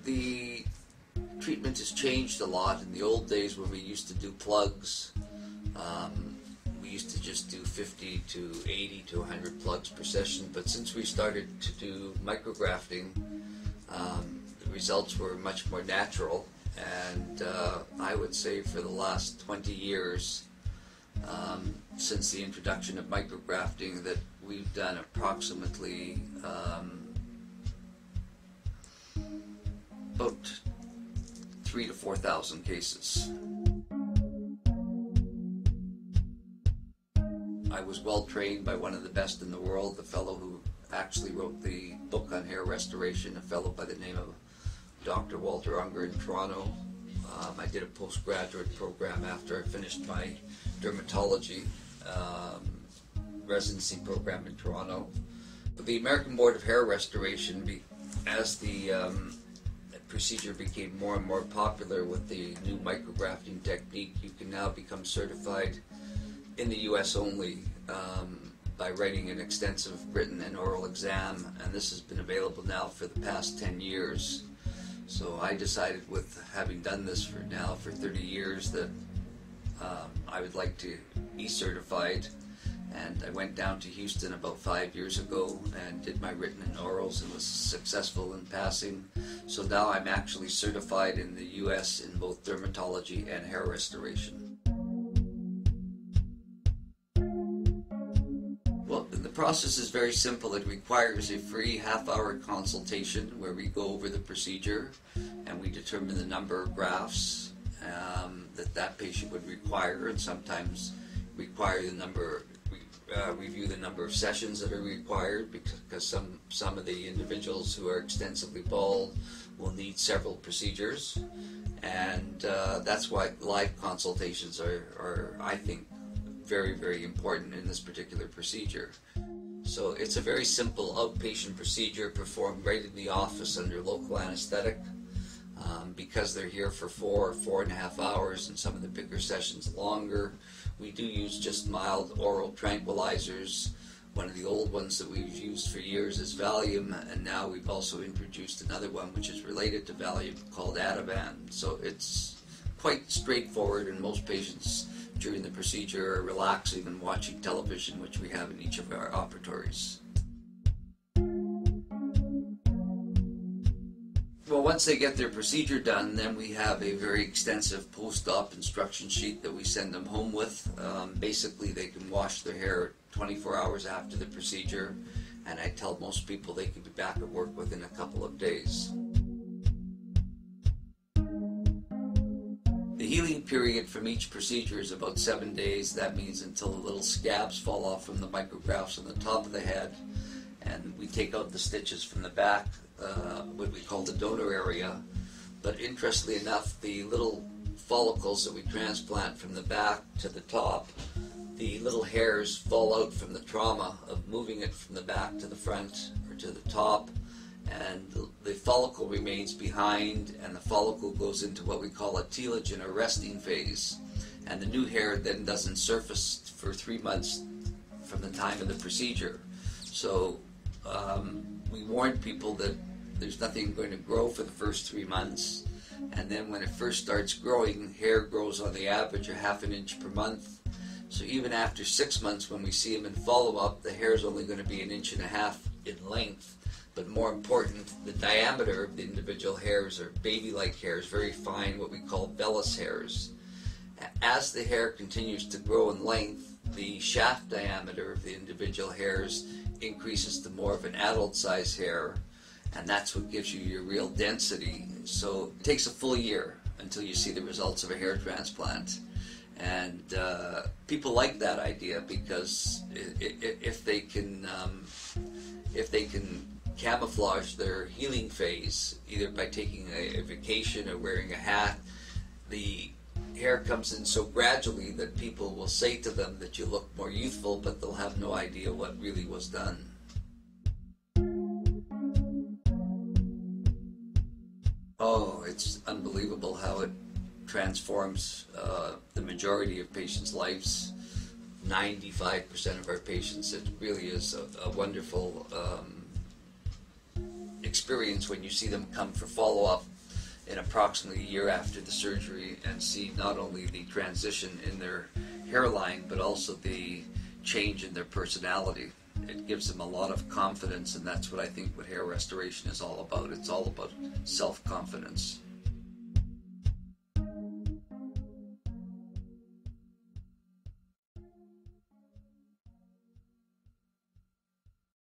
the treatment has changed a lot. In the old days when we used to do plugs, we used to just do 50 to 80 to 100 plugs per session, but since we started to do micrografting, the results were much more natural, and I would say for the last 20 years, since the introduction of micrografting, that we've done approximately about 3,000 to 4,000 cases. I was well trained by one of the best in the world, the fellow who actually wrote the book on hair restoration, a fellow by the name of Dr. Walter Unger in Toronto. I did a postgraduate program after I finished my dermatology residency program in Toronto. The American Board of Hair Restoration, as the procedure became more and more popular with the new micrografting technique, you can now become certified in the US only by writing an extensive written and oral exam, and this has been available now for the past 10 years. So I decided, with having done this for 30 years, that I would like to be certified, and I went down to Houston about 5 years ago and did my written and orals and was successful in passing. So now I'm actually certified in the US in both dermatology and hair restoration. Well, the process is very simple. It requires a free half-hour consultation where we go over the procedure and we determine the number of grafts that patient would require, and sometimes require the number, review the number of sessions that are required, because some of the individuals who are extensively bald will need several procedures, and that's why live consultations are, I think, very, very important in this particular procedure. So it's a very simple outpatient procedure performed right in the office under local anesthetic. Because they're here for 4 or 4.5 hours, and some of the bigger sessions longer, we do use just mild oral tranquilizers. One of the old ones that we've used for years is Valium, and now we've also introduced another one which is related to Valium called Ativan. So it's quite straightforward, and most patients during the procedure are relaxing and watching television, which we have in each of our operatories. Well, once they get their procedure done, then we have a very extensive post-op instruction sheet that we send them home with. Basically, they can wash their hair 24 hours after the procedure, and I tell most people they can be back at work within a couple of days. The healing period from each procedure is about 7 days. That means until the little scabs fall off from the micrographs on the top of the head, and we take out the stitches from the back, what we call the donor area. But interestingly enough, the little follicles that we transplant from the back to the top, the little hairs fall out from the trauma of moving it from the back to the front or to the top, and the follicle remains behind, and the follicle goes into what we call a telogen or resting phase, and the new hair then doesn't surface for 3 months from the time of the procedure. So we warn people that there's nothing going to grow for the first 3 months, and then when it first starts growing, hair grows on the average a ½ an inch per month. So even after 6 months, when we see them in follow-up, the hair is only going to be 1.5 inches in length. But more important, the diameter of the individual hairs are baby-like hairs, very fine, what we call vellus hairs. As the hair continues to grow in length, the shaft diameter of the individual hairs increases to more of an adult size hair, and that's what gives you your real density. So it takes a full year until you see the results of a hair transplant. And people like that idea because if they can camouflage their healing phase, either by taking a vacation or wearing a hat, the hair comes in so gradually that people will say to them that you look more youthful, but they'll have no idea what really was done. Oh, it's unbelievable how it transforms the majority of patients' lives. 95% of our patients, it really is a wonderful experience when you see them come for follow-up in approximately a year after the surgery and see not only the transition in their hairline but also the change in their personality. It gives them a lot of confidence, and that's what I think what hair restoration is all about. It's all about self-confidence.